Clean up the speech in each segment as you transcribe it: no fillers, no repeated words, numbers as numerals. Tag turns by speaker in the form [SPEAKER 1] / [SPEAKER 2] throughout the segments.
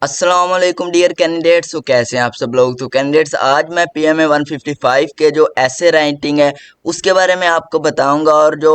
[SPEAKER 1] अस्सलाम वालेकुम dear candidates. तो कैसे हैं आप सब लोग। तो कैंडिडेट्स आज मैं पीएमए 155 के जो ऐसे राइटिंग है उसके बारे में आपको बताऊंगा और जो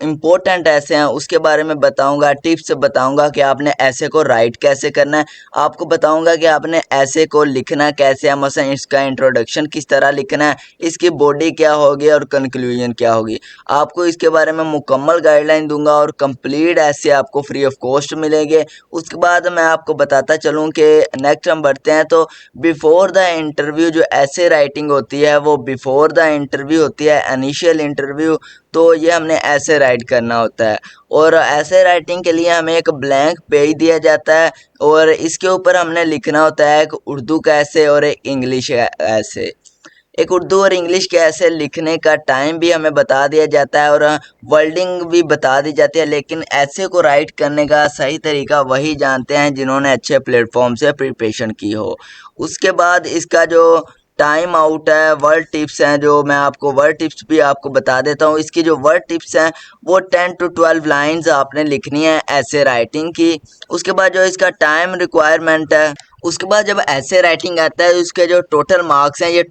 [SPEAKER 1] इम्पोर्टेंट ऐसे हैं उसके बारे में बताऊंगा, टिप्स बताऊंगा कि आपने ऐसे को राइट कैसे करना है। आपको बताऊंगा कि आपने ऐसे को लिखना कैसे है, मसलन इसका इंट्रोडक्शन किस तरह लिखना है, इसकी बॉडी क्या होगी और कंक्लूजन क्या होगी। आपको इसके बारे में मुकम्मल गाइडलाइन दूंगा और कंप्लीट ऐसे आपको फ्री ऑफ कॉस्ट मिलेंगे। उसके बाद मैं आपको बताता चलूँ कि नेक्स्ट हम बढ़ते हैं। तो बिफोर द इंटरव्यू जो ऐसे राइटिंग होती है वो बिफोर द इंटरव्यू होती है, इनिशियल इंटरव्यू। तो ये हमने ऐसे राइट करना होता है और ऐसे राइटिंग के लिए हमें एक ब्लैंक पेज दिया जाता है और इसके ऊपर हमने लिखना होता है एक उर्दू का ऐसे और एक इंग्लिश ऐसे। एक उर्दू और इंग्लिश के ऐसे लिखने का टाइम भी हमें बता दिया जाता है और वर्डिंग भी बता दी जाती है, लेकिन ऐसे को राइट करने का सही तरीका वही जानते हैं जिन्होंने अच्छे प्लेटफॉर्म से प्रिपरेशन की हो। उसके बाद इसका जो टाइम आउट है, वर्ड टिप्स हैं, जो मैं आपको वर्ड टिप्स भी आपको बता देता हूँ। इसकी जो वर्ड टिप्स हैं वो 10 to 12 लाइंस आपने लिखनी है ऐसे राइटिंग की। उसके बाद जो इसका टाइम रिक्वायरमेंट है, उसके बाद जब ऐसे राइटिंग आता है उसके जो टोटल मार्क्स हैं ये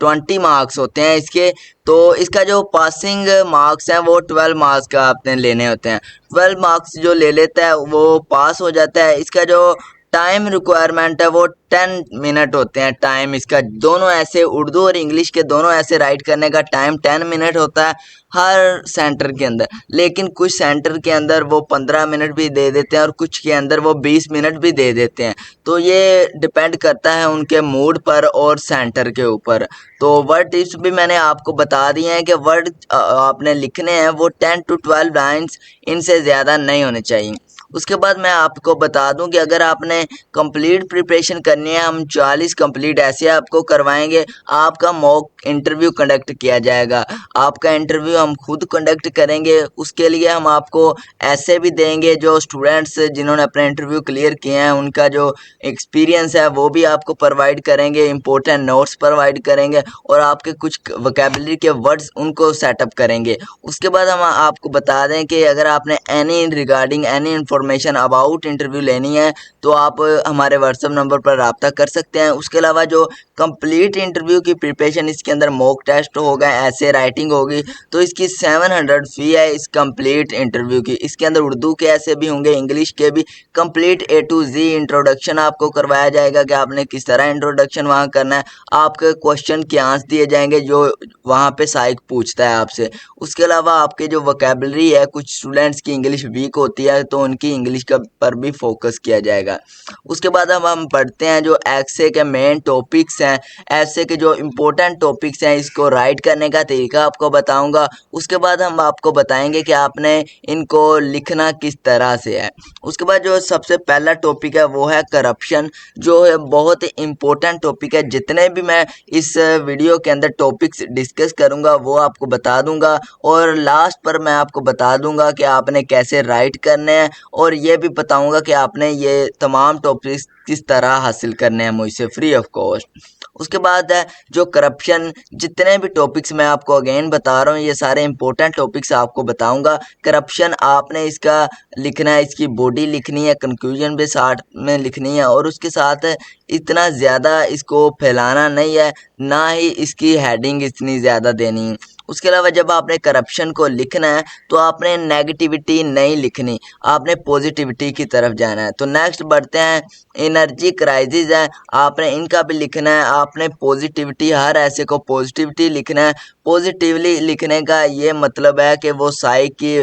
[SPEAKER 1] 20 मार्क्स होते हैं इसके। तो इसका जो पासिंग मार्क्स हैं वो 12 मार्क्स का आपने लेने होते हैं। 12 मार्क्स जो ले लेता है वो पास हो जाता है। इसका जो टाइम रिक्वायरमेंट है वो 10 मिनट होते हैं। टाइम इसका दोनों ऐसे उर्दू और इंग्लिश के दोनों ऐसे राइट करने का टाइम 10 मिनट होता है हर सेंटर के अंदर, लेकिन कुछ सेंटर के अंदर वो 15 मिनट भी दे देते हैं और कुछ के अंदर वो 20 मिनट भी दे देते हैं। तो ये डिपेंड करता है उनके मूड पर और सेंटर के ऊपर। तो वर्ड टिप्स भी मैंने आपको बता दिए हैं कि वर्ड आपने लिखने हैं वो 10 to 12 लाइन्स, इनसे ज़्यादा नहीं होने चाहिए। उसके बाद मैं आपको बता दूं कि अगर आपने कंप्लीट प्रिपरेशन करनी है, हम 40 कंप्लीट ऐसे आपको करवाएंगे। आपका मॉक इंटरव्यू कंडक्ट किया जाएगा, आपका इंटरव्यू हम खुद कंडक्ट करेंगे। उसके लिए हम आपको ऐसे भी देंगे, जो स्टूडेंट्स जिन्होंने अपने इंटरव्यू क्लियर किए हैं उनका जो एक्सपीरियंस है वो भी आपको प्रोवाइड करेंगे, इंपॉर्टेंट नोट्स प्रोवाइड करेंगे और आपके कुछ वोकैबुलरी के वर्ड्स उनको सेटअप करेंगे। उसके बाद हम आपको बता दें कि अगर आपने any regarding any information about interview लेनी है तो आप हमारे व्हाट्सएप नंबर पर रब्ता कर सकते हैं। उसके अलावा जो कंप्लीट इंटरव्यू की प्रिपरेशन, इसके अंदर मॉक टेस्ट होगा, ऐसे राइटिंग होगी, तो इसकी 700 फ़ी है इस कंप्लीट इंटरव्यू की। इसके अंदर उर्दू के ऐसे भी होंगे, इंग्लिश के भी। Complete A to Z introduction आपको करवाया जाएगा कि आपने किस तरह इंट्रोडक्शन वहाँ करना है। आपके क्वेश्चन के आंसर दिए जाएंगे जो वहाँ पे साइक पूछता है आपसे। उसके अलावा आपके जो वोकैबुलरी है, कुछ स्टूडेंट्स की इंग्लिश वीक होती है तो उनकी इंग्लिश का पर भी फोकस किया जाएगा। उसके बाद अब हम पढ़ते हैं जो ऐसे के मेन टॉपिक्स हैं, ऐसे के जो इम्पोर्टेंट टॉपिक्स हैं, इसको राइट करने का तरीका आपको बताऊंगा। उसके बाद हम आपको बताएंगे कि आपने इनको लिखना किस तरह से है। उसके बाद जो सबसे पहला टॉपिक है वो है करप्शन, जो है बहुत ही इम्पोर्टेंट टॉपिक है। जितने भी मैं इस वीडियो के अंदर टॉपिक्स डिस्कस करूंगा वो आपको बता दूंगा और लास्ट पर मैं आपको बता दूंगा कि आपने कैसे राइट करने हैं और ये भी बताऊंगा कि आपने ये तमाम टॉपिक्स किस तरह हासिल करने हैं मुझसे फ्री ऑफ कॉस्ट। उसके बाद है जो करप्शन, जितने भी टॉपिक्स मैं आपको अगेन बता रहा हूँ ये सारे इंपॉर्टेंट टॉपिक्स आपको बताऊंगा। करप्शन आपने इसका लिखना है, इसकी बॉडी लिखनी है, कंक्लूजन भी साथ में लिखनी है और उसके साथ इतना ज़्यादा इसको फैलाना नहीं है, ना ही इसकी हेडिंग इतनी ज़्यादा देनी है। उसके अलावा जब आपने करप्शन को लिखना है तो आपने नेगेटिविटी नहीं लिखनी, आपने पॉजिटिविटी की तरफ जाना है। तो नेक्स्ट बढ़ते हैं, एनर्जी क्राइसिस है, आपने इनका भी लिखना है। आपने पॉजिटिविटी, हर ऐसे को पॉजिटिविटी लिखना है। पॉजिटिवली लिखने का ये मतलब है कि वो साइक की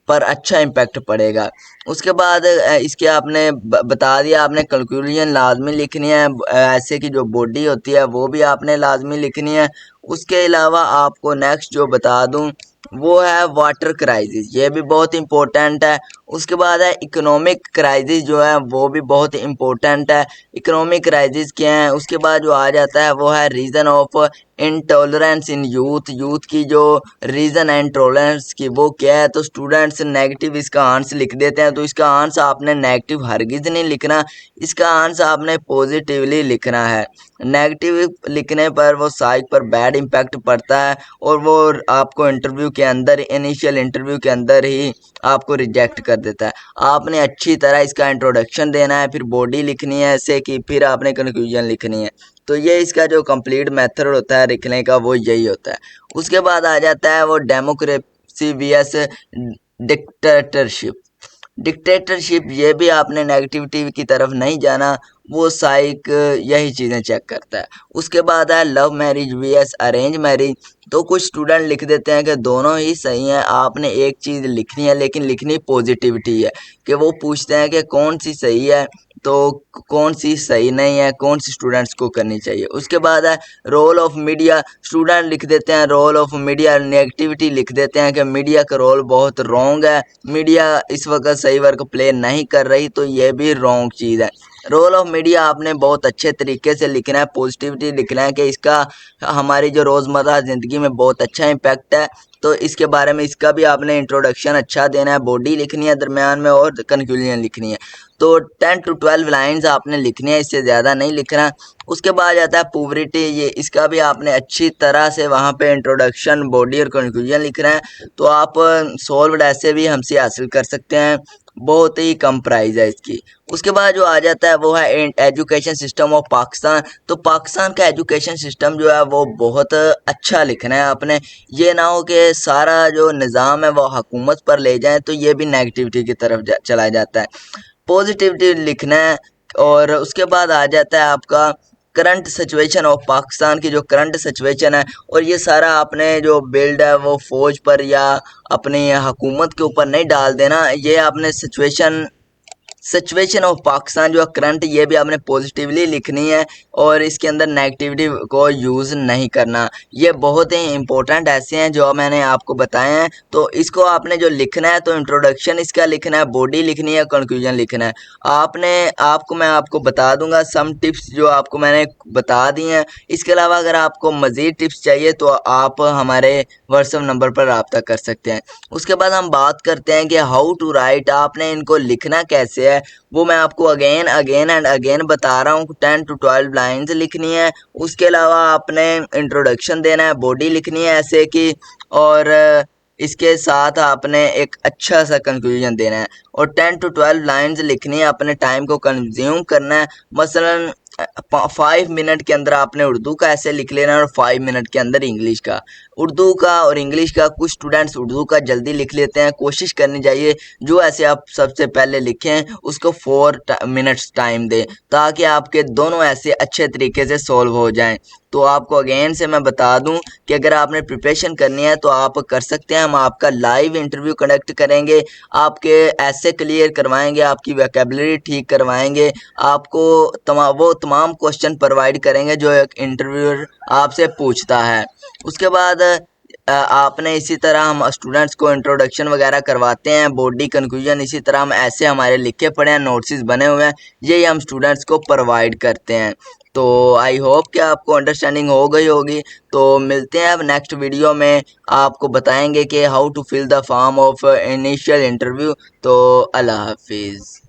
[SPEAKER 1] पर अच्छा इम्पैक्ट पड़ेगा। उसके बाद इसके आपने बता दिया, आपने कंक्लूजन लाजमी लिखनी है। ऐसे की जो बॉडी होती है वो भी आपने लाजमी लिखनी है। उसके अलावा आपको नेक्स्ट जो बता दूं वो है वाटर क्राइसिस, ये भी बहुत इम्पोर्टेंट है। उसके बाद है इकोनॉमिक क्राइसिस, जो है वो भी बहुत इम्पोर्टेंट है। इकोनॉमिक क्राइसिस क्या है, उसके बाद जो आ जाता है वो है reason of intolerance in youth, youth की जो रीज़न है इंटॉलरेंस की वो क्या है। तो स्टूडेंट्स नेगेटिव इसका आंसर लिख देते हैं, तो इसका आंसर आपने नेगेटिव हरगिज़ नहीं लिखना, इसका आंसर आपने पॉजिटिवली लिखना है। नेगेटिव लिखने पर वो साइक पर बैड इम्पैक्ट पड़ता है और वो आपको इंटरव्यू के अंदर, इनिशियल इंटरव्यू के अंदर ही आपको रिजेक्ट कर देता है। आपने अच्छी तरह इसका इंट्रोडक्शन देना है, फिर बॉडी लिखनी है ऐसे कि फिर आपने कंक्लूजन लिखनी है। तो ये इसका जो कंप्लीट मेथड होता है लिखने का वो यही होता है। उसके बाद आ जाता है वो डेमोक्रेसी वीएस डिक्टेटरशिप। डिक्टेटरशिप ये भी आपने नेगेटिविटी की तरफ नहीं जाना, वो साइक यही चीज़ें चेक करता है। उसके बाद है love marriage vs arrange marriage. तो कुछ स्टूडेंट लिख देते हैं कि दोनों ही सही हैं, आपने एक चीज़ लिखनी है लेकिन लिखनी पॉजिटिविटी है, कि वो पूछते हैं कि कौन सी सही है, तो कौन सी सही नहीं है, कौन सी स्टूडेंट्स को करनी चाहिए। उसके बाद है रोल ऑफ मीडिया। स्टूडेंट लिख देते हैं रोल ऑफ मीडिया, नेगेटिविटी लिख देते हैं कि मीडिया का रोल बहुत रॉन्ग है, मीडिया इस वक्त सही वर्क प्ले नहीं कर रही, तो ये भी रॉन्ग चीज़ है। रोल ऑफ मीडिया आपने बहुत अच्छे तरीके से लिखना है, पॉजिटिविटी लिखना है कि इसका हमारी जो रोज़मर्रा ज़िंदगी में बहुत अच्छा इम्पैक्ट है, तो इसके बारे में इसका भी आपने इंट्रोडक्शन अच्छा देना है, बॉडी लिखनी है दरमियान में और कंक्लूजन लिखनी है। तो 10 to 12 लाइंस आपने लिखनी है, इससे ज़्यादा नहीं लिखना। उसके बाद आता है पुवरिटी, ये इसका भी आपने अच्छी तरह से वहाँ पे इंट्रोडक्शन, बॉडी और कंक्लूजन लिखना है। तो आप सॉल्व्ड ऐसे भी हमसे हासिल कर सकते हैं, बहुत ही कम प्राइस है इसकी। उसके बाद जो आ जाता है वो है एजुकेशन सिस्टम ऑफ पाकिस्तान। तो पाकिस्तान का एजुकेशन सिस्टम जो है वो बहुत अच्छा लिखना है आपने, ये ना हो कि सारा जो निज़ाम है वो हुकूमत पर ले जाए, तो ये भी नेगेटिविटी की तरफ चला जाता है। पॉजिटिविटी लिखना है। और उसके बाद आ जाता है आपका करंट सिचुएशन ऑफ पाकिस्तान की, जो करंट सिचुएशन है, और ये सारा आपने जो बिल्ड है वो फ़ौज पर या अपनी हुकूमत के ऊपर नहीं डाल देना, ये आपने सिचुएशन ऑफ पाकिस्तान जो है करंट, ये भी आपने पॉजिटिवली लिखनी है और इसके अंदर नेगेटिविटी को यूज़ नहीं करना। ये बहुत ही इंपॉर्टेंट ऐसे हैं जो मैंने आपको बताए हैं। तो इसको आपने जो लिखना है, तो इंट्रोडक्शन इसका लिखना है, बॉडी लिखनी है, कंक्लूजन लिखना है। मैं आपको बता दूंगा सम टिप्स जो आपको मैंने बता दी हैं। इसके अलावा अगर आपको मज़ीद टिप्स चाहिए तो आप हमारे व्हाट्सएप नंबर पर रब्ता कर सकते हैं। उसके बाद हम बात करते हैं कि हाउ टू राइट, आपने इनको लिखना कैसे है, वो मैं आपको अगेन एंड अगेन बता रहा हूँ। 10 to 12 लाइंस लिखनी है। उसके अलावा आपने इंट्रोडक्शन देना है, बॉडी लिखनी है ऐसे कि, और इसके साथ आपने एक अच्छा सा कंक्लूजन देना है और 10 to 12 लाइंस लिखनी है। अपने टाइम को कंज्यूम करना है। मसलन 5 मिनट के अंदर आपने उर्दू का ऐसे लिख लेना है और 5 मिनट के अंदर इंग्लिश का। उर्दू का और इंग्लिश का, कुछ स्टूडेंट्स उर्दू का जल्दी लिख लेते हैं, कोशिश करनी चाहिए जो ऐसे आप सबसे पहले लिखें उसको 4 मिनट्स टाइम दें, ताकि आपके दोनों ऐसे अच्छे तरीके से सॉल्व हो जाएं। तो आपको अगेन से मैं बता दूं कि अगर आपने प्रिपरेशन करनी है तो आप कर सकते हैं। हम आपका लाइव इंटरव्यू कंडक्ट करेंगे, आपके ऐसे क्लियर करवाएंगे, आपकी वोकैबुलरी ठीक करवाएंगे, आपको वो तमाम क्वेश्चन प्रोवाइड करेंगे जो एक इंटरव्यूअर आपसे पूछता है। उसके बाद आपने इसी तरह हम स्टूडेंट्स को इंट्रोडक्शन वगैरह करवाते हैं, बॉडी कंक्लूजन इसी तरह हम ऐसे हमारे लिखे पड़े हैं, नोट्स बने हुए हैं, यही हम स्टूडेंट्स को प्रोवाइड करते हैं। तो आई होप कि आपको अंडरस्टैंडिंग हो गई होगी। तो मिलते हैं अब नेक्स्ट वीडियो में, आपको बताएंगे कि how to fill the form of initial interview. तो अल्लाह हाफिज़।